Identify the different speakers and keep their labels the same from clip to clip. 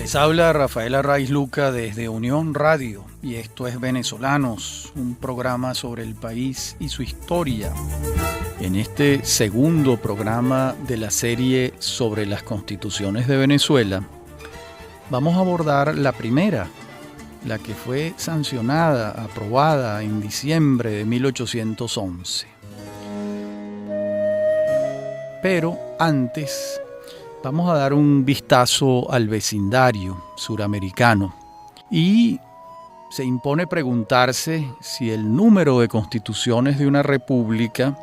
Speaker 1: Les habla Rafael Arraiz Luca desde Unión Radio y esto es Venezolanos, un programa sobre el país y su historia. En este segundo programa de la serie sobre las constituciones de Venezuela, vamos a abordar la primera, la que fue sancionada, aprobada en diciembre de 1811. Pero antes vamos a dar un vistazo al vecindario suramericano y se impone preguntarse si el número de constituciones de una república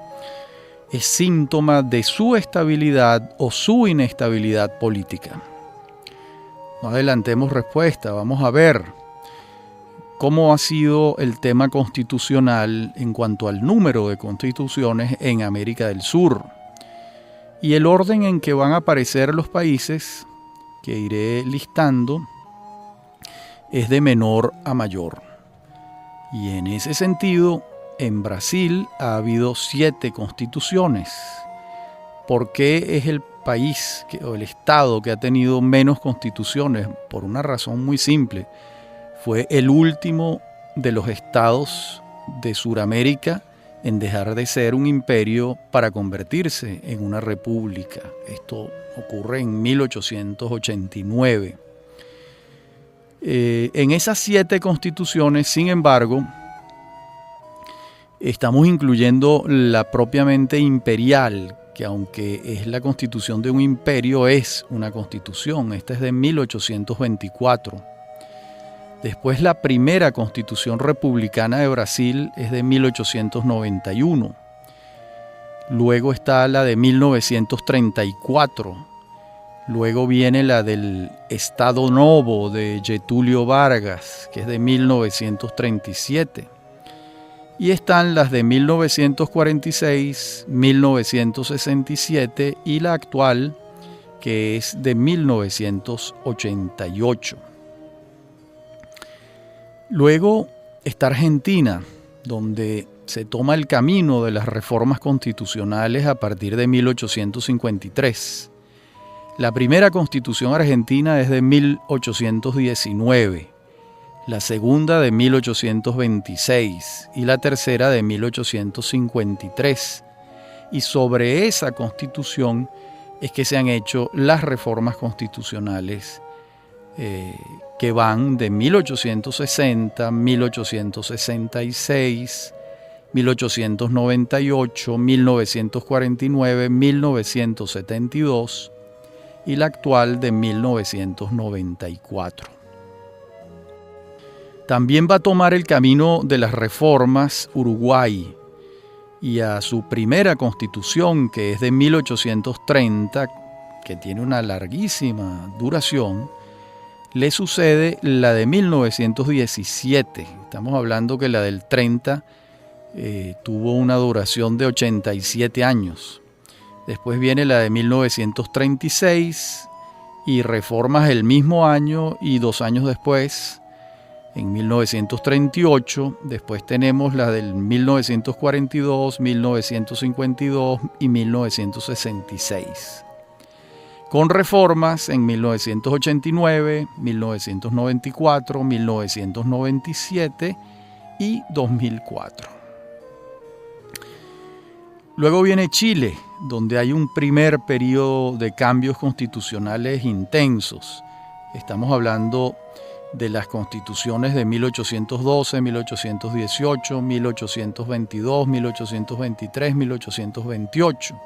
Speaker 1: es síntoma de su estabilidad o su inestabilidad política. No adelantemos respuesta, vamos a ver cómo ha sido el tema constitucional en cuanto al número de constituciones en América del Sur y el orden en que van a aparecer los países que iré listando es de menor a mayor. Y en ese sentido, en Brasil ha habido 7 constituciones. ¿Por qué es el país o el estado que ha tenido menos constituciones? Por una razón muy simple. Fue el último de los estados de Sudamérica en dejar de ser un imperio para convertirse en una república. Esto ocurre en 1889. En esas 7 constituciones, sin embargo, estamos incluyendo la propiamente imperial, que aunque es la constitución de un imperio, es una constitución. Esta es de 1824. Después la primera constitución republicana de Brasil es de 1891. Luego está la de 1934. Luego viene la del Estado Novo de Getúlio Vargas, que es de 1937. Y están las de 1946, 1967 y la actual, que es de 1988. Luego está Argentina, donde se toma el camino de las reformas constitucionales a partir de 1853. La primera constitución argentina es de 1819, la segunda de 1826 y la tercera de 1853. Y sobre esa constitución es que se han hecho las reformas constitucionales que van de 1860, 1866, 1898, 1949, 1972 y la actual de 1994. También va a tomar el camino de las reformas Uruguay y a su primera constitución, que es de 1830, que tiene una larguísima duración, le sucede la de 1917. Estamos hablando que la del 30 tuvo una duración de 87 años. Después viene la de 1936 y reformas el mismo año y 2 años después, en 1938. Después tenemos la del 1942, 1952 y 1966. Con reformas en 1989, 1994, 1997 y 2004. Luego viene Chile, donde hay un primer periodo de cambios constitucionales intensos. Estamos hablando de las constituciones de 1812, 1818, 1822, 1823, 1828.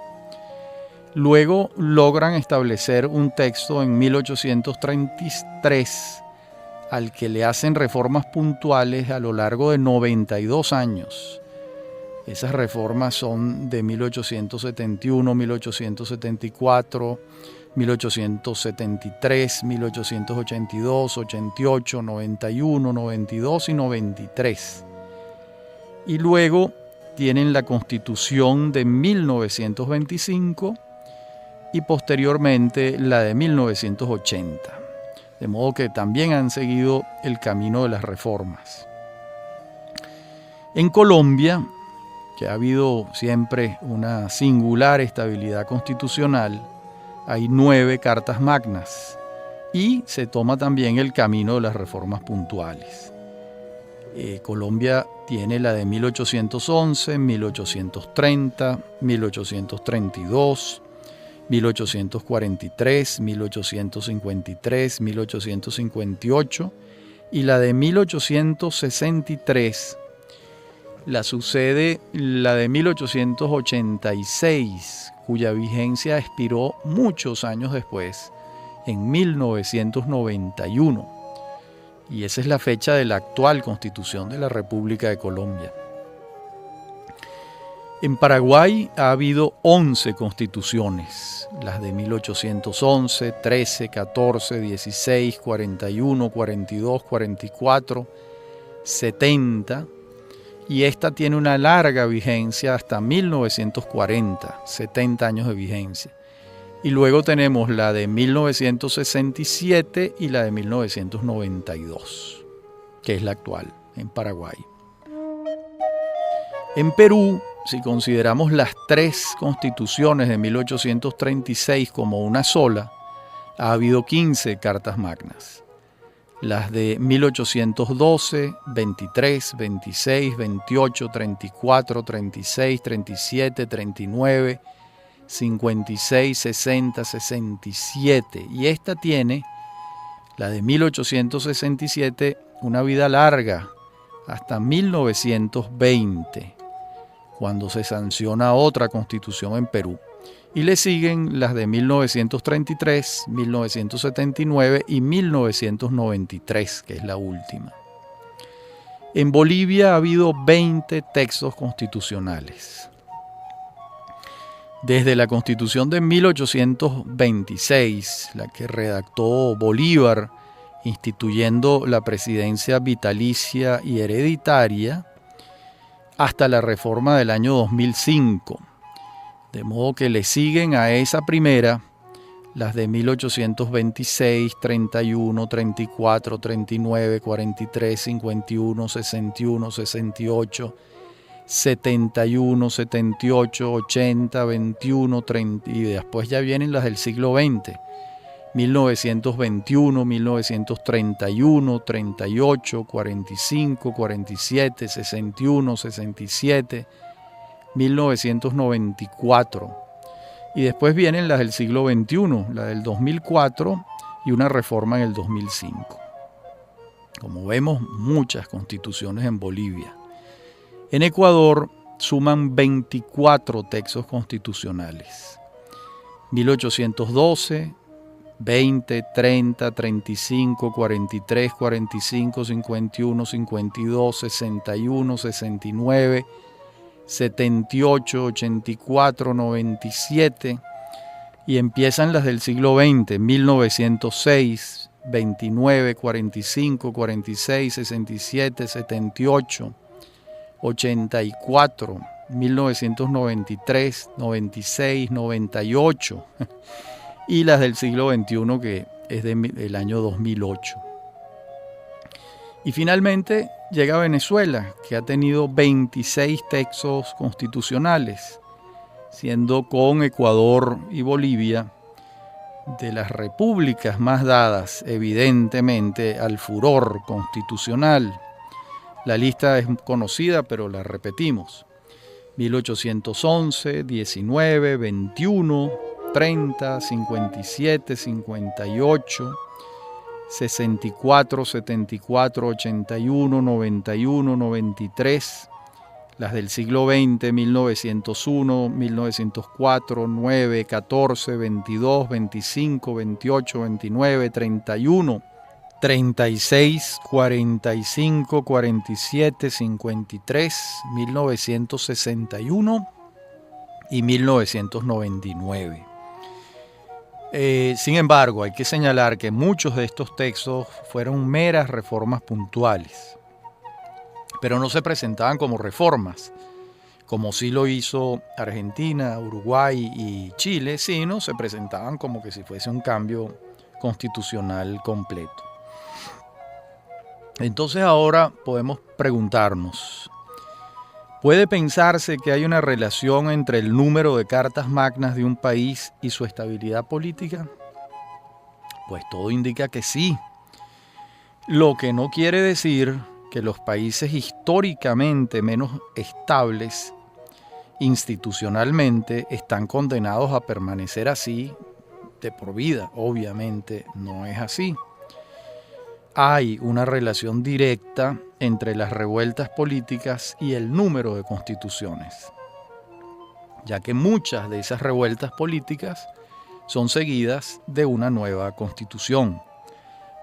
Speaker 1: Luego logran establecer un texto en 1833 al que le hacen reformas puntuales a lo largo de 92 años. Esas reformas son de 1871, 1874, 1873, 1882, 88, 91, 92 y 93. Y luego tienen la Constitución de 1925 y posteriormente la de 1980. De modo que también han seguido el camino de las reformas. En Colombia, que ha habido siempre una singular estabilidad constitucional, hay 9 cartas magnas. y se toma también el camino de las reformas puntuales. Colombia tiene la de 1811, 1830, 1832, 1843, 1853, 1858 y la de 1863. La sucede la de 1886, cuya vigencia expiró muchos años después, en 1991. Y esa es la fecha de la actual Constitución de la República de Colombia. En Paraguay ha habido 11 constituciones, las de 1811, 13, 14, 16, 41, 42, 44, 70, y esta tiene una larga vigencia hasta 1940, 70 años de vigencia. Y luego tenemos la de 1967 y la de 1992, que es la actual en Paraguay. En Perú, si consideramos las 3 constituciones de 1836 como una sola, ha habido 15 cartas magnas. Las de 1812, 23, 26, 28, 34, 36, 37, 39, 56, 60, 67. Y esta tiene, la de 1867, una vida larga, hasta 1920, cuando se sanciona otra constitución en Perú. Y le siguen las de 1933, 1979 y 1993, que es la última. En Bolivia ha habido 20 textos constitucionales. Desde la Constitución de 1826, la que redactó Bolívar, instituyendo la presidencia vitalicia y hereditaria, hasta la reforma del año 2005. De modo que le siguen a esa primera las de 1826, 31, 34, 39, 43, 51, 61, 68, 71, 78, 80, 21, 30, y después ya vienen las del siglo XX, 1921, 1931, 38, 45, 47, 61, 67, 1994. Y después vienen las del siglo XXI, la del 2004 y una reforma en el 2005. Como vemos, muchas constituciones en Bolivia. En Ecuador suman 24 textos constitucionales. 1812, 20, 30, 35, 43, 45, 51, 52, 61, 69, 78, 84, 97, y empiezan las del siglo XX, 1906, 29, 45, 46, 67, 78, 84, 1993, 96, 98, y las del siglo XXI, que es del año 2008. Y finalmente llega Venezuela, que ha tenido 26 textos constitucionales, siendo con Ecuador y Bolivia de las repúblicas más dadas, evidentemente, al furor constitucional. La lista es conocida, pero la repetimos. 1811, 19, 21, 30, 57, 58, 64, 74, 81, 91, 93, las del siglo XX, 1901, 1904, 9, 14, 22, 25, 28, 29, 31, 36, 45, 47, 53, 1961 y 1999. Sin embargo, hay que señalar que muchos de estos textos fueron meras reformas puntuales, pero no se presentaban como reformas, como sí lo hizo Argentina, Uruguay y Chile, sino se presentaban como que si fuese un cambio constitucional completo. Entonces ahora podemos preguntarnos, ¿puede pensarse que hay una relación entre el número de cartas magnas de un país y su estabilidad política? Pues todo indica que sí. Lo que no quiere decir que los países históricamente menos estables institucionalmente están condenados a permanecer así de por vida. Obviamente no es así. Hay una relación directa entre las revueltas políticas y el número de constituciones, ya que muchas de esas revueltas políticas son seguidas de una nueva constitución.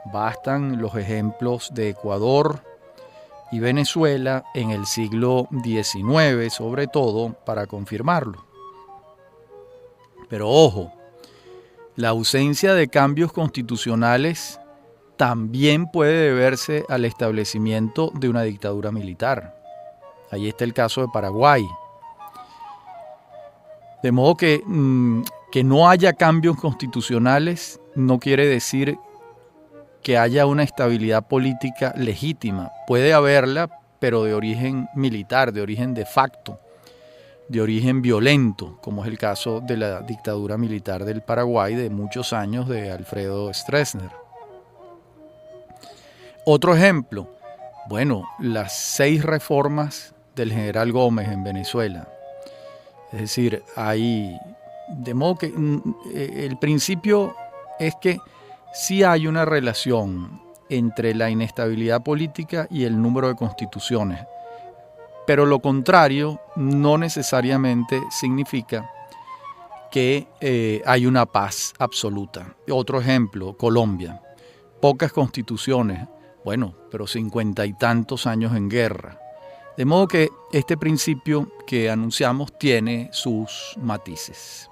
Speaker 1: Bastan los ejemplos de Ecuador y Venezuela en el siglo XIX, sobre todo, para confirmarlo. Pero ojo, la ausencia de cambios constitucionales también puede deberse al establecimiento de una dictadura militar. Ahí está el caso de Paraguay. De modo que no haya cambios constitucionales no quiere decir que haya una estabilidad política legítima. Puede haberla, pero de origen militar, de origen de facto, de origen violento, como es el caso de la dictadura militar del Paraguay de muchos años de Alfredo Stroessner. Otro ejemplo, las 6 reformas del general Gómez en Venezuela. Es decir, de modo que el principio es que sí hay una relación entre la inestabilidad política y el número de constituciones, pero lo contrario no necesariamente significa que hay una paz absoluta. Otro ejemplo, Colombia. Pocas constituciones, pero 50 y tantos años en guerra. De modo que este principio que anunciamos tiene sus matices.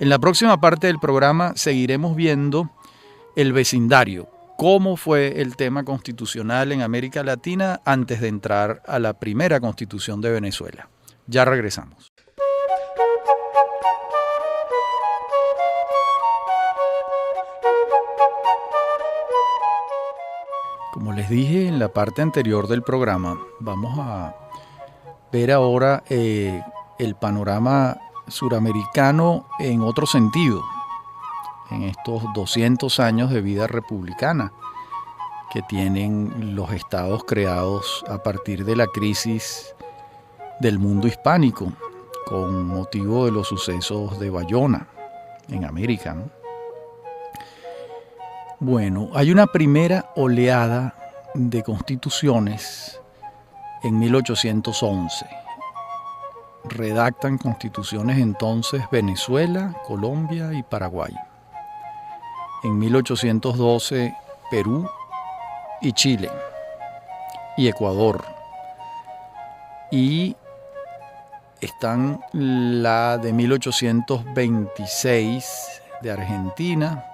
Speaker 1: En la próxima parte del programa seguiremos viendo el vecindario, cómo fue el tema constitucional en América Latina antes de entrar a la primera constitución de Venezuela. Ya regresamos. Como les dije en la parte anterior del programa, vamos a ver ahora el panorama suramericano en otro sentido, en estos 200 años de vida republicana que tienen los estados creados a partir de la crisis del mundo hispánico, con motivo de los sucesos de Bayona en América, ¿no? Hay una primera oleada de constituciones en 1811. Redactan constituciones entonces Venezuela, Colombia y Paraguay. En 1812 Perú y Chile y Ecuador. Y están la de 1826 de Argentina.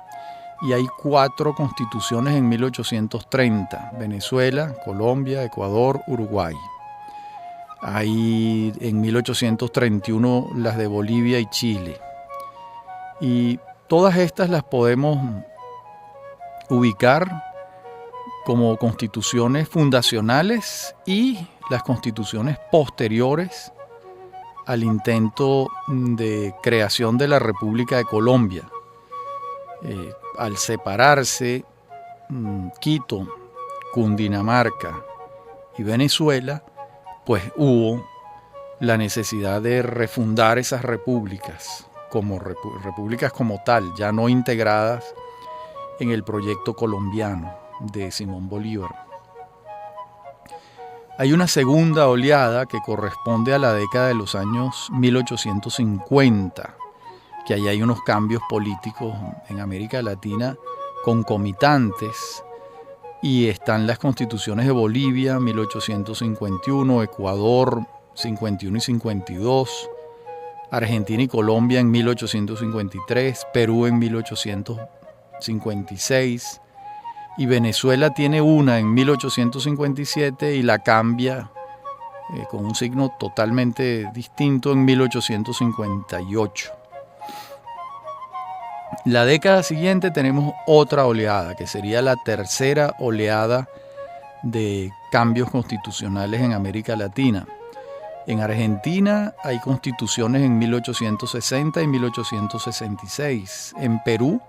Speaker 1: Y hay 4 constituciones en 1830, Venezuela, Colombia, Ecuador, Uruguay. Hay en 1831 las de Bolivia y Chile. Y todas estas las podemos ubicar como constituciones fundacionales y las constituciones posteriores al intento de creación de la República de Colombia. Al separarse Quito, Cundinamarca y Venezuela, pues hubo la necesidad de refundar esas repúblicas como repúblicas como tal, ya no integradas en el proyecto colombiano de Simón Bolívar. Hay una segunda oleada que corresponde a la década de los años 1850, que ahí hay unos cambios políticos en América Latina concomitantes, y están las constituciones de Bolivia, 1851, Ecuador, 51 y 52, Argentina y Colombia en 1853, Perú en 1856, y Venezuela tiene una en 1857 y la cambia con un signo totalmente distinto en 1858. La década siguiente tenemos otra oleada, que sería la tercera oleada de cambios constitucionales en América Latina. En Argentina hay constituciones en 1860 y 1866. En Perú,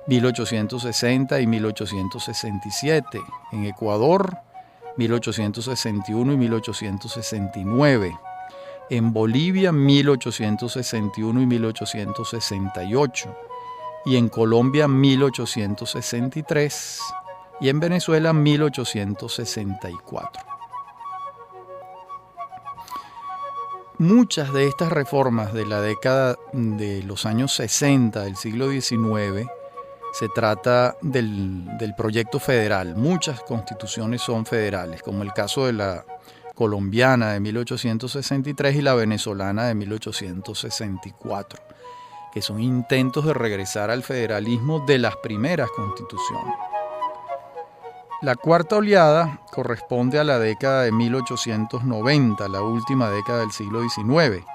Speaker 1: 1860 y 1867. En Ecuador, 1861 y 1869. En Bolivia, 1861 y 1868. Y en Colombia, 1863. Y en Venezuela, 1864. Muchas de estas reformas de la década de los años 60 del siglo XIX se trata del proyecto federal. Muchas constituciones son federales, como el caso de la colombiana de 1863 y la venezolana de 1864, que son intentos de regresar al federalismo de las primeras constituciones. La cuarta oleada corresponde a la década de 1890, la última década del siglo XIX.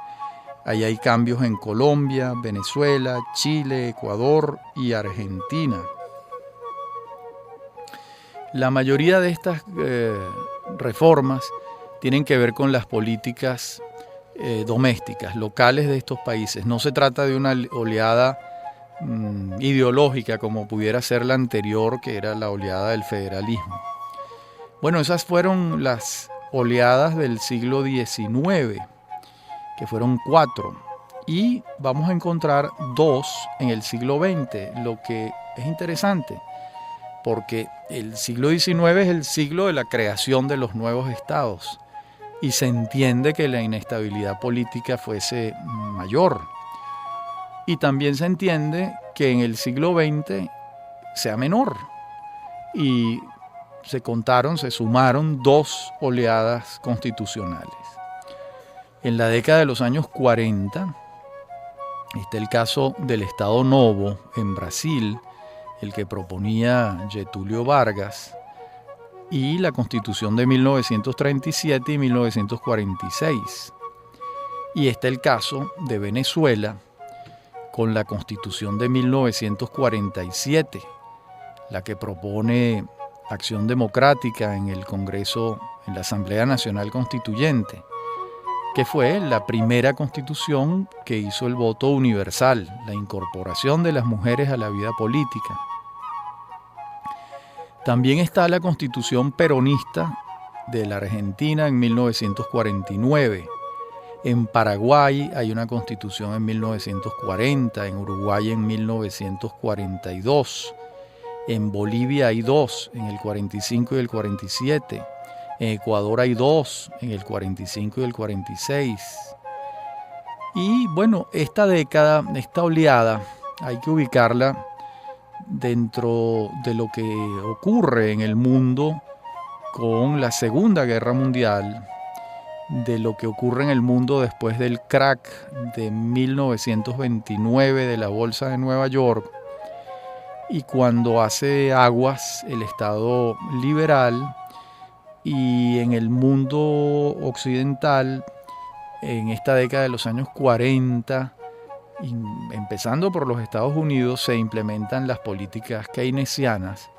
Speaker 1: Ahí hay cambios en Colombia, Venezuela, Chile, Ecuador y Argentina. La mayoría de estas reformas tienen que ver con las políticas domésticas, locales de estos países. No se trata de una oleada ideológica como pudiera ser la anterior, que era la oleada del federalismo. Bueno, esas fueron las oleadas del siglo XIX, que fueron 4, y vamos a encontrar 2 en el siglo XX, lo que es interesante, porque el siglo XIX es el siglo de la creación de los nuevos estados, y se entiende que la inestabilidad política fuese mayor. Y también se entiende que en el siglo XX sea menor. Y se sumaron 2 oleadas constitucionales. En la década de los años 40 está el caso del Estado Novo en Brasil, el que proponía Getúlio Vargas, y la Constitución de 1937 y 1946. Y está el caso de Venezuela, con la Constitución de 1947, la que propone acción democrática en el Congreso, en la Asamblea Nacional Constituyente, que fue la primera constitución que hizo el voto universal, la incorporación de las mujeres a la vida política. También está la Constitución peronista de la Argentina en 1949. En Paraguay hay una constitución en 1940, en Uruguay en 1942, en Bolivia hay 2, en el 45 y el 47, en Ecuador hay 2, en el 45 y el 46. Y bueno, esta década, esta oleada, hay que ubicarla dentro de lo que ocurre en el mundo con la Segunda Guerra Mundial, de lo que ocurre en el mundo después del crack de 1929 de la Bolsa de Nueva York, y cuando hace aguas el Estado liberal, y en el mundo occidental, en esta década de los años 40, empezando por los Estados Unidos, se implementan las políticas keynesianas,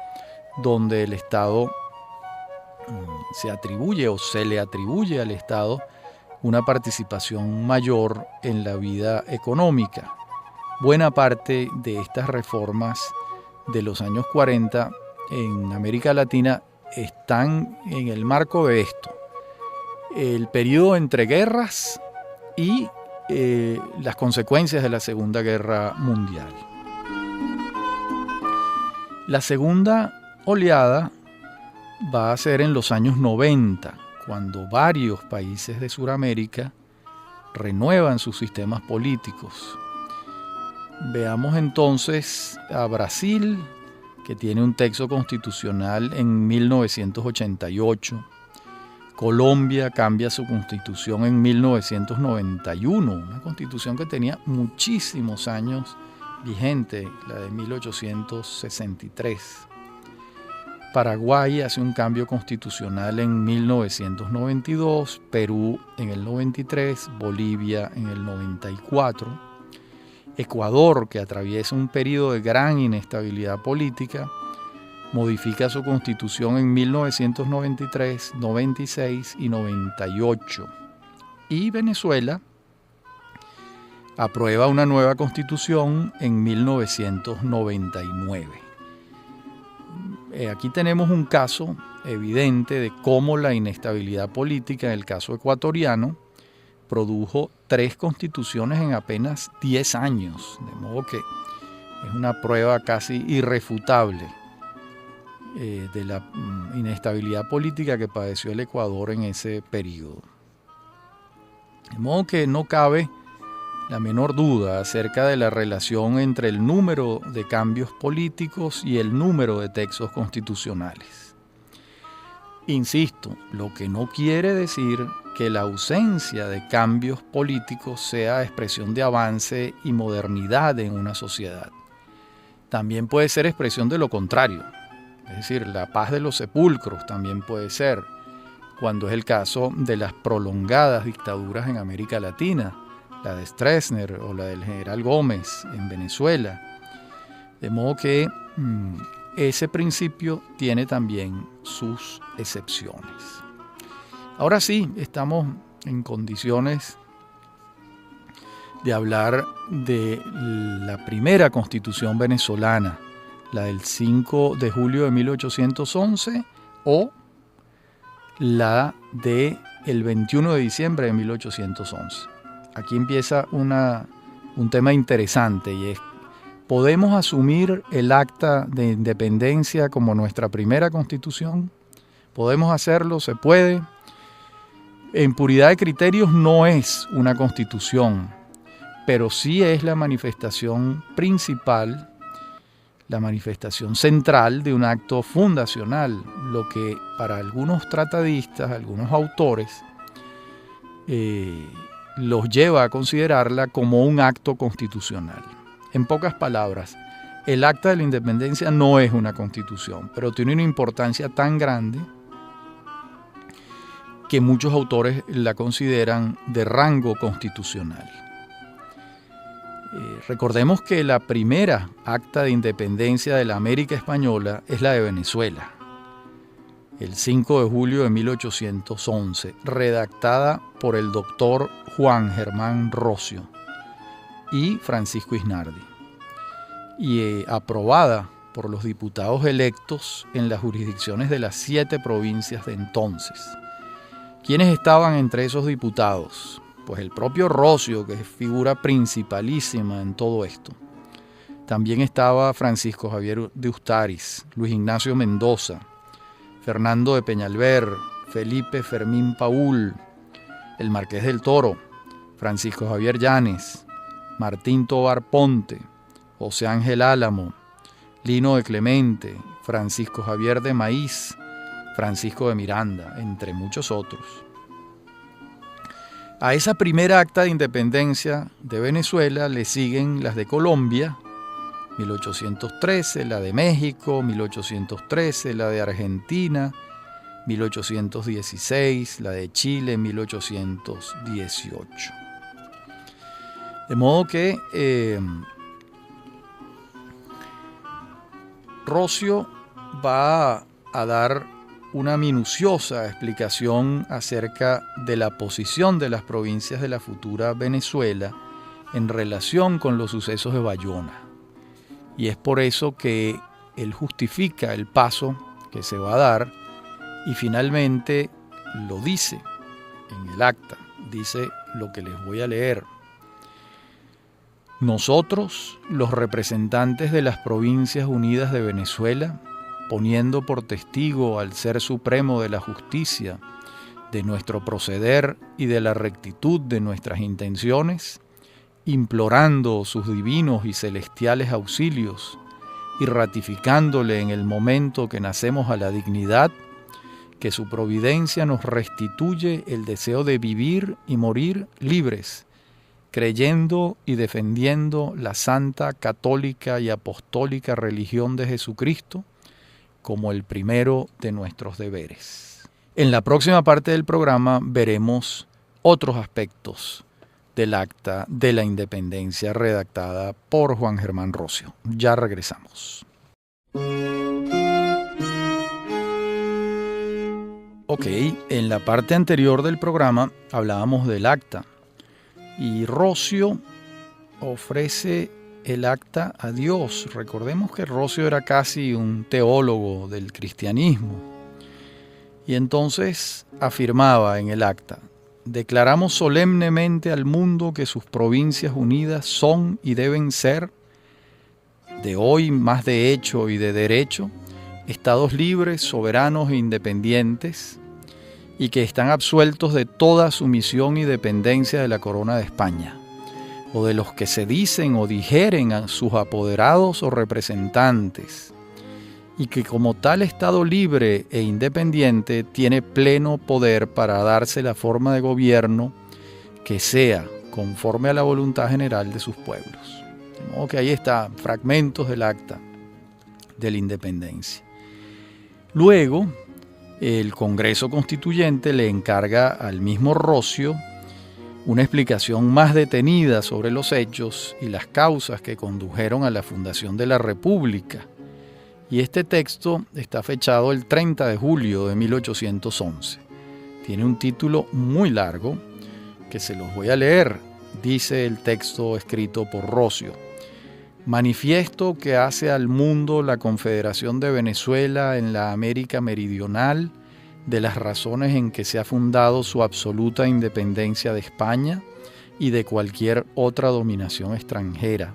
Speaker 1: donde el Estado se atribuye o se le atribuye al Estado una participación mayor en la vida económica. Buena parte de estas reformas de los años 40 en América Latina están en el marco de esto: el periodo entre guerras y las consecuencias de la Segunda Guerra Mundial. La segunda oleada va a ser en los años 90, cuando varios países de Sudamérica renuevan sus sistemas políticos. Veamos entonces a Brasil, que tiene un texto constitucional en 1988. Colombia cambia su constitución en 1991, una constitución que tenía muchísimos años vigente, la de 1863. Paraguay hace un cambio constitucional en 1992, Perú en el 93, Bolivia en el 94. Ecuador, que atraviesa un periodo de gran inestabilidad política, modifica su constitución en 1993, 96 y 98. Y Venezuela, aprueba una nueva constitución en 1999. Aquí tenemos un caso evidente de cómo la inestabilidad política en el caso ecuatoriano produjo 3 constituciones en apenas 10 años, de modo que es una prueba casi irrefutable de la inestabilidad política que padeció el Ecuador en ese periodo. De modo que no cabe la menor duda acerca de la relación entre el número de cambios políticos y el número de textos constitucionales. Insisto, lo que no quiere decir que la ausencia de cambios políticos sea expresión de avance y modernidad en una sociedad. También puede ser expresión de lo contrario, es decir, la paz de los sepulcros también puede ser, cuando es el caso de las prolongadas dictaduras en América Latina, la de Stroessner o la del general Gómez en Venezuela. De modo que ese principio tiene también sus excepciones. Ahora sí, estamos en condiciones de hablar de la primera constitución venezolana, la del 5 de julio de 1811 o la del 21 de diciembre de 1811. Aquí empieza un tema interesante y es: ¿podemos asumir el Acta de Independencia como nuestra primera constitución? ¿Podemos hacerlo? ¿Se puede? En puridad de criterios no es una constitución, pero sí es la manifestación principal, la manifestación central de un acto fundacional, lo que para algunos tratadistas, algunos autores, los lleva a considerarla como un acto constitucional. En pocas palabras, el Acta de la Independencia no es una constitución, pero tiene una importancia tan grande que muchos autores la consideran de rango constitucional. Recordemos que la primera acta de independencia de la América Española es la de Venezuela, el 5 de julio de 1811, redactada por el doctor Juan Germán Rocio y Francisco Isnardi, y aprobada por los diputados electos en las jurisdicciones de las 7 provincias de entonces. ¿Quiénes estaban entre esos diputados? Pues el propio Rocio, que es figura principalísima en todo esto. También estaba Francisco Javier de Ustaris, Luis Ignacio Mendoza, Fernando de Peñalver, Felipe Fermín Paúl, el Marqués del Toro, Francisco Javier Llanes, Martín Tovar Ponte, José Ángel Álamo, Lino de Clemente, Francisco Javier de Maíz, Francisco de Miranda, entre muchos otros. A esa primera acta de independencia de Venezuela le siguen las de Colombia, 1813, la de México, 1813, la de Argentina, 1816, la de Chile, 1818. De modo que Rocio va a dar una minuciosa explicación acerca de la posición de las provincias de la futura Venezuela en relación con los sucesos de Bayona. Y es por eso que él justifica el paso que se va a dar y finalmente lo dice en el acta. Dice lo que les voy a leer. Nosotros, los representantes de las Provincias Unidas de Venezuela, poniendo por testigo al Ser Supremo de la Justicia, de nuestro proceder y de la rectitud de nuestras intenciones, implorando sus divinos y celestiales auxilios y ratificándole en el momento que nacemos a la dignidad, que su providencia nos restituye el deseo de vivir y morir libres, creyendo y defendiendo la santa, católica y apostólica religión de Jesucristo como el primero de nuestros deberes. En la próxima parte del programa veremos otros aspectos del Acta de la Independencia redactada por Juan Germán Rocio. Ya regresamos. Ok, en la parte anterior del programa hablábamos del acta y Rocio ofrece el acta a Dios. Recordemos que Roscio era casi un teólogo del cristianismo. Y entonces afirmaba en el acta: declaramos solemnemente al mundo que sus provincias unidas son y deben ser, de hoy más de hecho y de derecho, estados libres, soberanos e independientes, y que están absueltos de toda sumisión y dependencia de la corona de España, o de los que se dicen o dijeren a sus apoderados o representantes, y que como tal Estado libre e independiente tiene pleno poder para darse la forma de gobierno que sea conforme a la voluntad general de sus pueblos. De modo que ahí están fragmentos del acta de la independencia. Luego, el Congreso Constituyente le encarga al mismo Roscio una explicación más detenida sobre los hechos y las causas que condujeron a la fundación de la República. Y este texto está fechado el 30 de julio de 1811. Tiene un título muy largo que se los voy a leer. Dice el texto escrito por Roscio: manifiesto que hace al mundo la Confederación de Venezuela en la América Meridional de las razones en que se ha fundado su absoluta independencia de España y de cualquier otra dominación extranjera,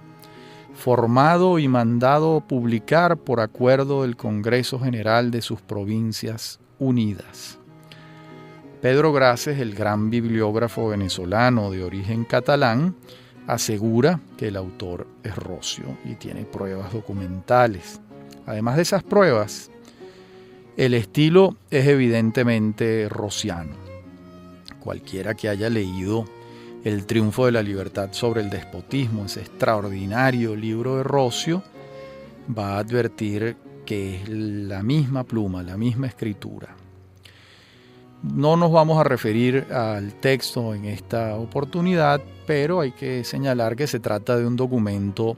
Speaker 1: formado y mandado publicar por acuerdo del Congreso General de sus Provincias Unidas. Pedro Grases, el gran bibliógrafo venezolano de origen catalán, asegura que el autor es Roscio y tiene pruebas documentales. Además de esas pruebas, el estilo es evidentemente rosciano. Cualquiera que haya leído El triunfo de la libertad sobre el despotismo, ese extraordinario libro de Roscio, va a advertir que es la misma pluma, la misma escritura. No nos vamos a referir al texto en esta oportunidad, pero hay que señalar que se trata de un documento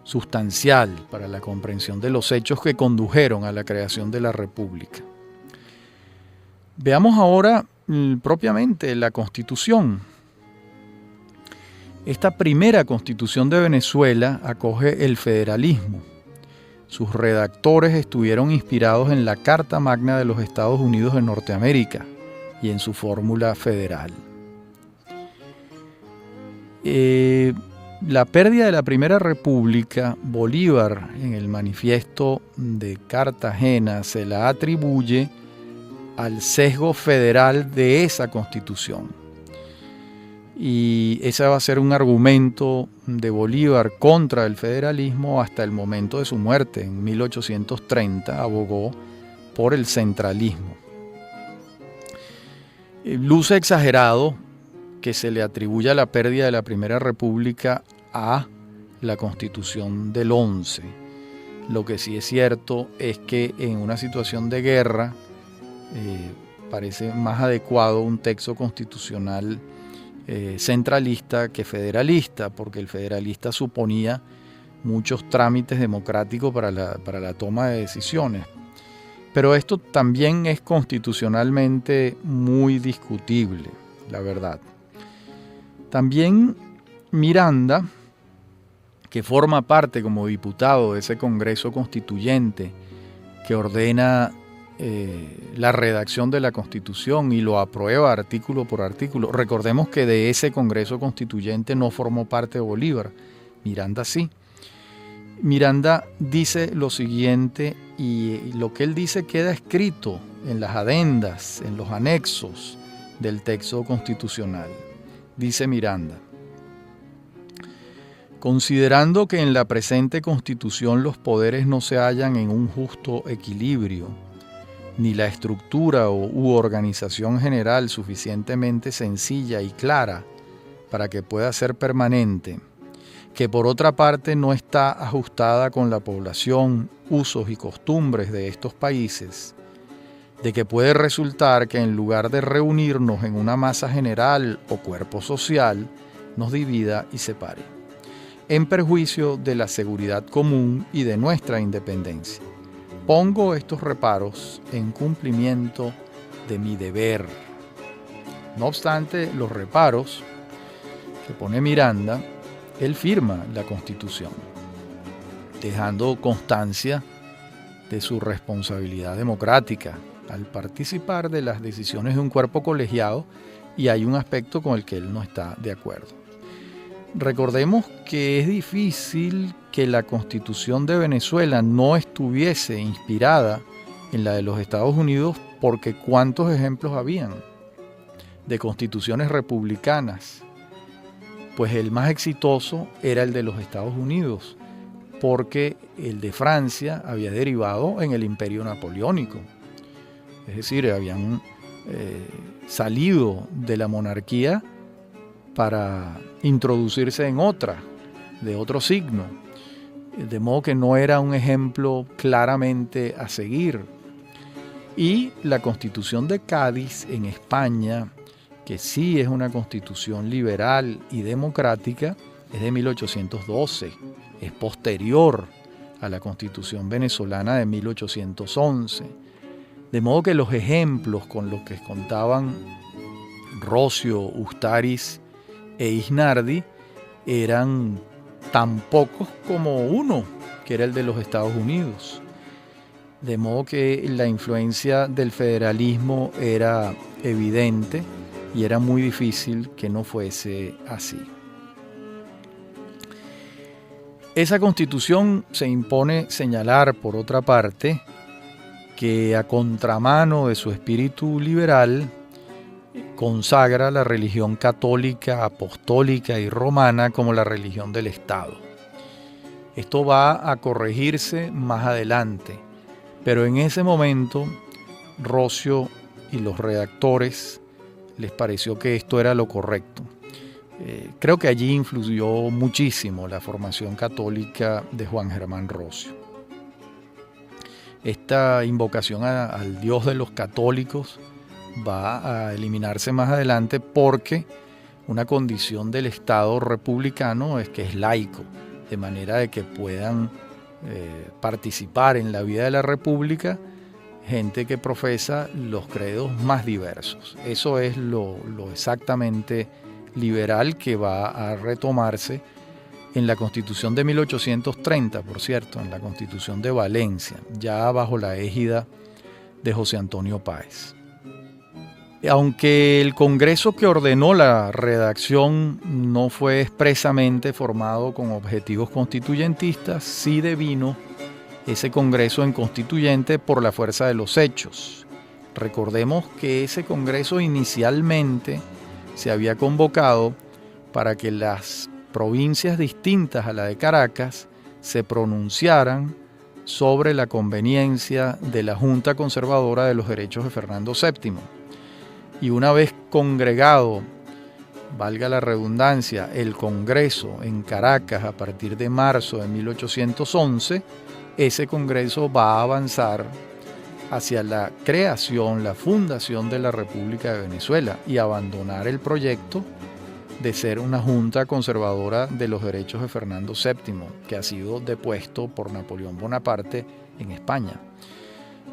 Speaker 1: sustancial para la comprensión de los hechos que condujeron a la creación de la República. Veamos ahora propiamente la Constitución. Esta primera Constitución de Venezuela acoge el federalismo. Sus redactores estuvieron inspirados en la Carta Magna de los Estados Unidos de Norteamérica y en su fórmula federal. La pérdida de la Primera República, Bolívar, en el manifiesto de Cartagena, se la atribuye al sesgo federal de esa Constitución. Y ese va a ser un argumento de Bolívar contra el federalismo hasta el momento de su muerte. En 1830 abogó por el centralismo. Luce exagerado que se le atribuya la pérdida de la Primera República a la Constitución del 11. Lo que sí es cierto es que en una situación de guerra parece más adecuado un texto constitucional centralista que federalista, porque el federalista suponía muchos trámites democráticos para la toma de decisiones. Pero esto también es constitucionalmente muy discutible, la verdad. También Miranda, que forma parte como diputado de ese Congreso Constituyente que ordena la redacción de la Constitución y lo aprueba artículo por artículo. Recordemos que de ese Congreso Constituyente no formó parte Bolívar, Miranda sí. Miranda dice lo siguiente, y lo que él dice queda escrito en las adendas, en los anexos del texto constitucional. Dice Miranda: considerando que en la presente Constitución los poderes no se hallan en un justo equilibrio, ni la estructura u organización general suficientemente sencilla y clara para que pueda ser permanente, que por otra parte no está ajustada con la población, usos y costumbres de estos países, de que puede resultar que en lugar de reunirnos en una masa general o cuerpo social, nos divida y separe, en perjuicio de la seguridad común y de nuestra independencia. Pongo estos reparos en cumplimiento de mi deber. No obstante, los reparos que pone Miranda él firma la Constitución, dejando constancia de su responsabilidad democrática al participar de las decisiones de un cuerpo colegiado, y hay un aspecto con el que él no está de acuerdo. Recordemos que es difícil que la Constitución de Venezuela no estuviese inspirada en la de los Estados Unidos, porque ¿cuántos ejemplos habían de constituciones republicanas? Pues el más exitoso era el de los Estados Unidos, porque el de Francia había derivado en el Imperio Napoleónico. Es decir, habían salido de la monarquía para introducirse en otra, de otro signo. De modo que no era un ejemplo claramente a seguir. Y la Constitución de Cádiz en España, que sí es una constitución liberal y democrática, es de 1812, es posterior a la Constitución venezolana de 1811. De modo que los ejemplos con los que contaban Roscio, Ustariz e Isnardi eran tan pocos como uno, que era el de los Estados Unidos. De modo que la influencia del federalismo era evidente y era muy difícil que no fuese así. Esa Constitución se impone señalar, por otra parte, que a contramano de su espíritu liberal, consagra la religión católica, apostólica y romana como la religión del Estado. Esto va a corregirse más adelante, pero en ese momento Roscio y los redactores les pareció que esto era lo correcto. Creo que allí influyó muchísimo la formación católica de Juan Germán Roscio. Esta invocación al Dios de los católicos va a eliminarse más adelante, porque una condición del Estado republicano es que es laico, de manera de que puedan participar en la vida de la República gente que profesa los credos más diversos. Eso es lo exactamente liberal que va a retomarse en la Constitución de 1830, por cierto, en la Constitución de Valencia, ya bajo la égida de José Antonio Páez. Aunque el Congreso que ordenó la redacción no fue expresamente formado con objetivos constituyentistas, sí devino ese Congreso en constituyente por la fuerza de los hechos. Recordemos que ese Congreso inicialmente se había convocado para que las provincias distintas a la de Caracas se pronunciaran sobre la conveniencia de la Junta Conservadora de los Derechos de Fernando VII. Y una vez congregado, valga la redundancia, el Congreso en Caracas a partir de marzo de 1811, ese Congreso va a avanzar hacia la creación, la fundación de la República de Venezuela, y abandonar el proyecto de ser una junta conservadora de los derechos de Fernando VII, que ha sido depuesto por Napoleón Bonaparte en España.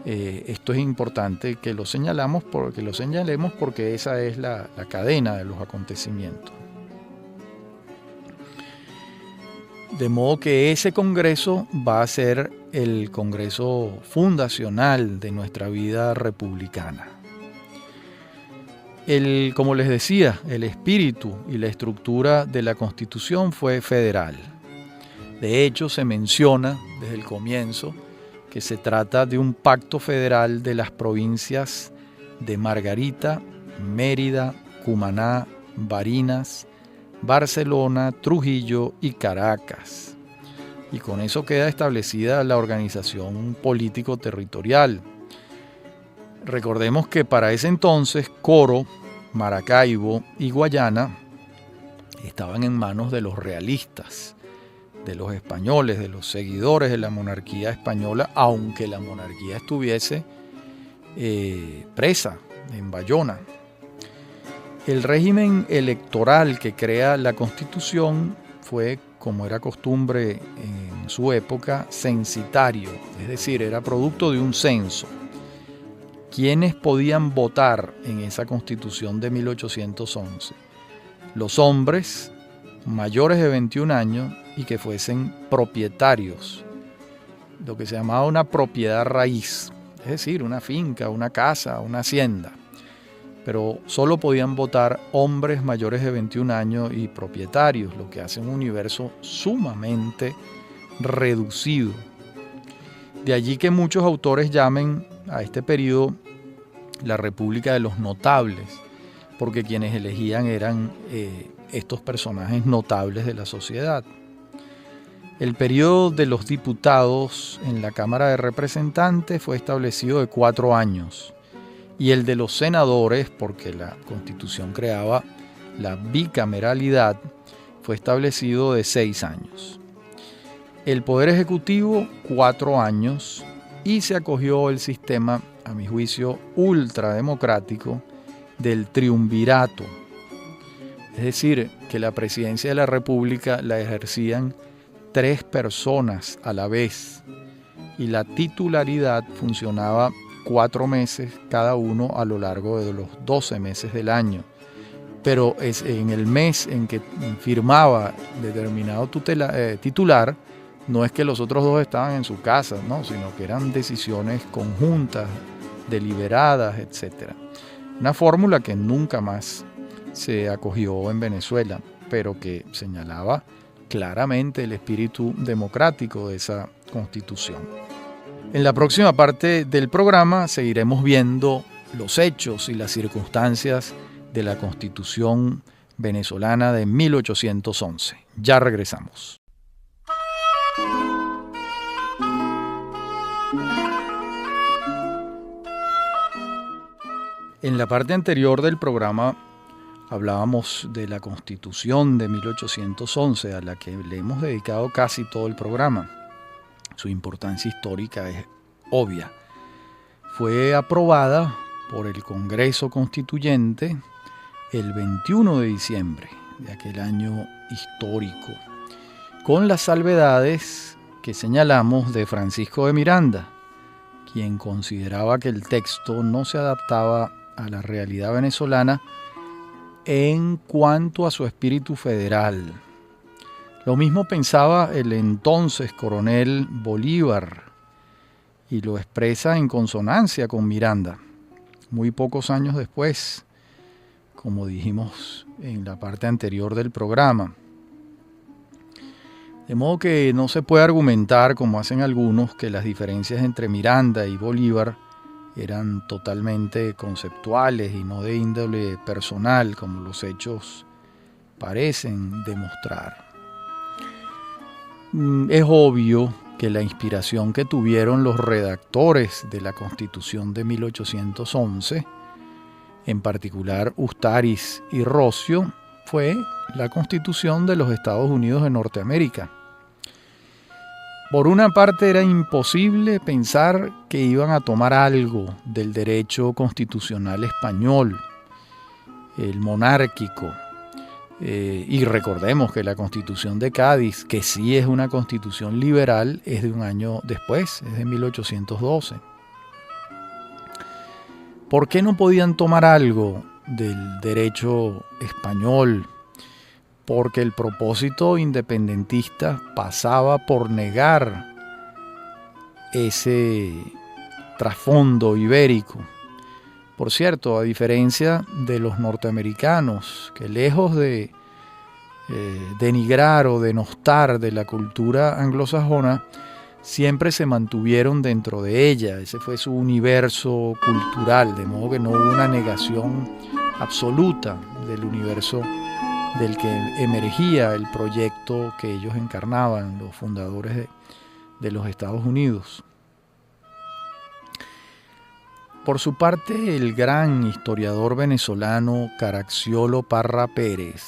Speaker 1: Esto es importante que lo señalemos porque esa es la cadena de los acontecimientos. De modo que ese Congreso va a ser el Congreso fundacional de nuestra vida republicana. Como les decía, el espíritu y la estructura de la Constitución fue federal. De hecho, se menciona desde el comienzo que se trata de un pacto federal de las provincias de Margarita, Mérida, Cumaná, Barinas, Barcelona, Trujillo y Caracas. Y con eso queda establecida la organización político-territorial. Recordemos que para ese entonces Coro, Maracaibo y Guayana estaban en manos de los realistas, de los españoles, de los seguidores de la monarquía española, aunque la monarquía estuviese presa en Bayona. El régimen electoral que crea la Constitución fue, como era costumbre en su época, censitario, es decir, era producto de un censo. ¿Quiénes podían votar en esa Constitución de 1811? Los hombres mayores de 21 años y que fuesen propietarios, lo que se llamaba una propiedad raíz, es decir, una finca, una casa, una hacienda. Pero solo podían votar hombres mayores de 21 años y propietarios, lo que hace un universo sumamente reducido. De allí que muchos autores llamen a este periodo la República de los Notables, porque quienes elegían eran estos personajes notables de la sociedad. El periodo de los diputados en la Cámara de Representantes fue establecido de 4 años, y el de los senadores, porque la Constitución creaba la bicameralidad, fue establecido de 6 años. El Poder Ejecutivo, 4 años, y se acogió el sistema, a mi juicio, ultrademocrático del triunvirato. Es decir, que la presidencia de la República la ejercían 3 personas a la vez y la titularidad funcionaba 4 meses cada uno a lo largo de los 12 meses del año. Pero es en el mes en que firmaba determinado titular, no es que los otros 2 estaban en su casa, ¿no? Sino que eran decisiones conjuntas, deliberadas, etc. Una fórmula que nunca más se acogió en Venezuela, pero que señalaba claramente el espíritu democrático de esa Constitución. En la próxima parte del programa seguiremos viendo los hechos y las circunstancias de la Constitución venezolana de 1811. Ya regresamos. En la parte anterior del programa hablábamos de la Constitución de 1811, a la que le hemos dedicado casi todo el programa. Su importancia histórica es obvia. Fue aprobada por el Congreso Constituyente el 21 de diciembre de aquel año histórico, con las salvedades que señalamos de Francisco de Miranda, quien consideraba que el texto no se adaptaba a la realidad venezolana en cuanto a su espíritu federal. Lo mismo pensaba el entonces coronel Bolívar y lo expresa en consonancia con Miranda, muy pocos años después, como dijimos en la parte anterior del programa. De modo que no se puede argumentar, como hacen algunos, que las diferencias entre Miranda y Bolívar eran totalmente conceptuales y no de índole personal, como los hechos parecen demostrar. Es obvio que la inspiración que tuvieron los redactores de la Constitución de 1811, en particular Ustaris y Roscio, fue la Constitución de los Estados Unidos de Norteamérica. Por una parte era imposible pensar que iban a tomar algo del derecho constitucional español, el monárquico, y recordemos que la Constitución de Cádiz, que sí es una constitución liberal, es de un año después, es de 1812. ¿Por qué no podían tomar algo del derecho español? Porque el propósito independentista pasaba por negar ese trasfondo ibérico. Por cierto, a diferencia de los norteamericanos, que lejos de denigrar o denostar de la cultura anglosajona, siempre se mantuvieron dentro de ella. Ese fue su universo cultural, de modo que no hubo una negación absoluta del universo del que emergía el proyecto que ellos encarnaban, los fundadores de los Estados Unidos. Por su parte, el gran historiador venezolano Caracciolo Parra Pérez,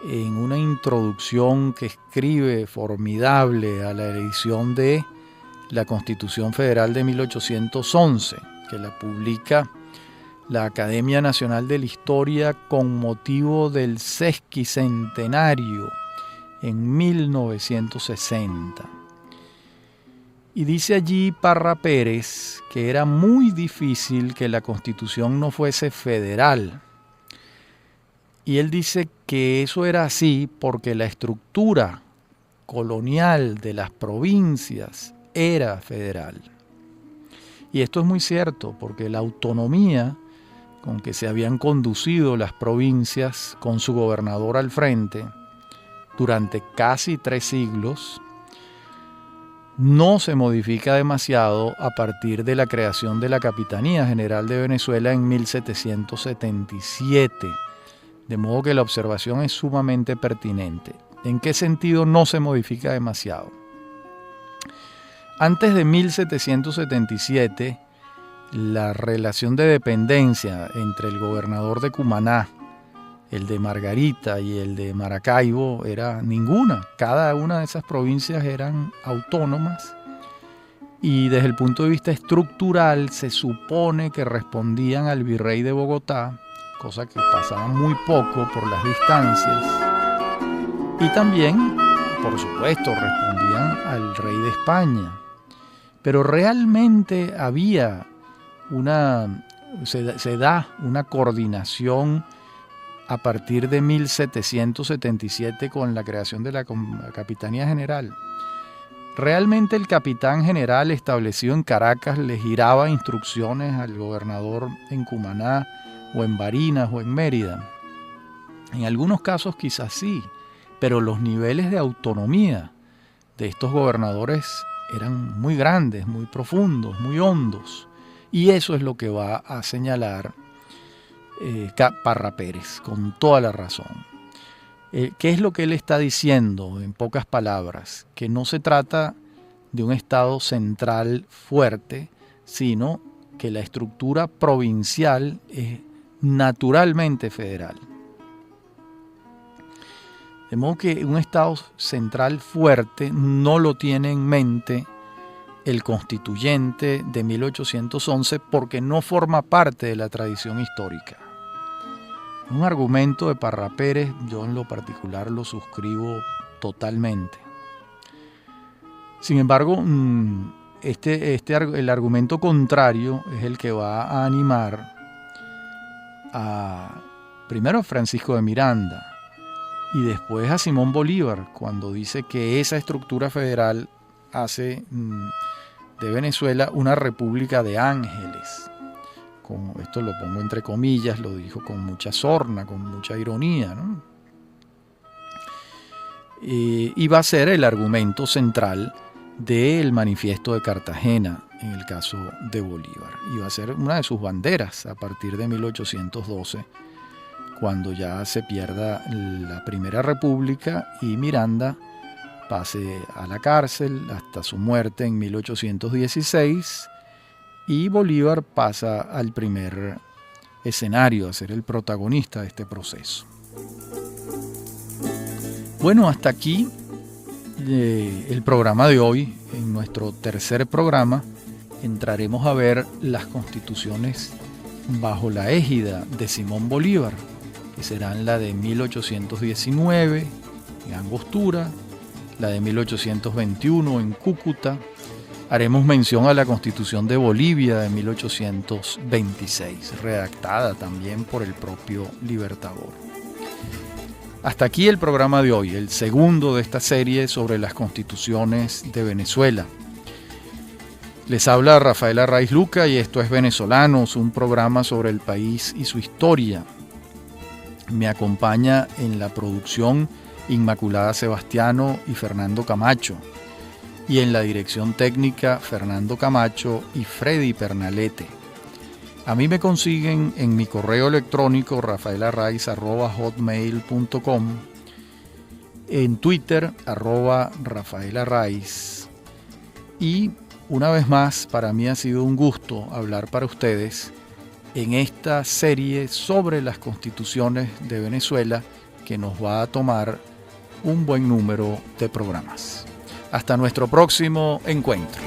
Speaker 1: en una introducción que escribe formidable a la edición de la Constitución Federal de 1811, que la publica la Academia Nacional de la Historia con motivo del sesquicentenario en 1960. Y dice allí Parra Pérez que era muy difícil que la Constitución no fuese federal Y él dice que eso era así porque la estructura colonial de las provincias era federal. Y esto es muy cierto, porque la autonomía con que se habían conducido las provincias con su gobernador al frente durante casi 3 siglos no se modifica demasiado a partir de la creación de la Capitanía General de Venezuela en 1777. De modo que la observación es sumamente pertinente. ¿En qué sentido no se modifica demasiado? Antes de 1777, la relación de dependencia entre el gobernador de Cumaná, el de Margarita y el de Maracaibo era ninguna. Cada una de esas provincias eran autónomas y desde el punto de vista estructural se supone que respondían al virrey de Bogotá, cosa que pasaba muy poco por las distancias, y también, por supuesto, respondían al rey de España. Pero realmente había se da una coordinación a partir de 1777 con la creación de la Capitanía General. Realmente el capitán general establecido en Caracas le giraba instrucciones al gobernador en Cumaná o en Barinas o en Mérida. En algunos casos quizás sí, pero los niveles de autonomía de estos gobernadores eran muy grandes, muy profundos, muy hondos. Y eso es lo que va a señalar Parra Pérez, con toda la razón. ¿Qué es lo que él está diciendo en pocas palabras? Que no se trata de un Estado central fuerte, sino que la estructura provincial es naturalmente federal. De modo que un Estado central fuerte no lo tiene en mente el constituyente de 1811 porque no forma parte de la tradición histórica. Un argumento de Parra Pérez, yo en lo particular lo suscribo totalmente. Sin embargo, el argumento contrario es el que va a animar primero a Francisco de Miranda y después a Simón Bolívar, cuando dice que esa estructura federal hace de Venezuela una república de ángeles. Esto lo pongo entre comillas, lo dijo con mucha sorna, con mucha ironía, ¿no? Y va a ser el argumento central del Manifiesto de Cartagena en el caso de Bolívar. Y va a ser una de sus banderas a partir de 1812, cuando ya se pierda la Primera República y Miranda pase a la cárcel hasta su muerte en 1816 y Bolívar pasa al primer escenario, a ser el protagonista de este proceso. Bueno, hasta aquí el programa de hoy. En nuestro tercer programa entraremos a ver las constituciones bajo la égida de Simón Bolívar, que serán la de 1819 en Angostura, la de 1821 en Cúcuta. Haremos mención a la Constitución de Bolivia de 1826, redactada también por el propio Libertador. Hasta aquí el programa de hoy, el segundo de esta serie sobre las constituciones de Venezuela. Les habla Rafael Arraiz Luca y esto es Venezolanos, un programa sobre el país y su historia. Me acompaña en la producción Inmaculada Sebastiano y Fernando Camacho, y en la dirección técnica Fernando Camacho y Freddy Pernalete. A mí me consiguen en mi correo electrónico rafaelarraiz@hotmail.com, en Twitter @rafaelarraiz. Y una vez más, para mí ha sido un gusto hablar para ustedes en esta serie sobre las constituciones de Venezuela, que nos va a tomar un buen número de programas. Hasta nuestro próximo encuentro.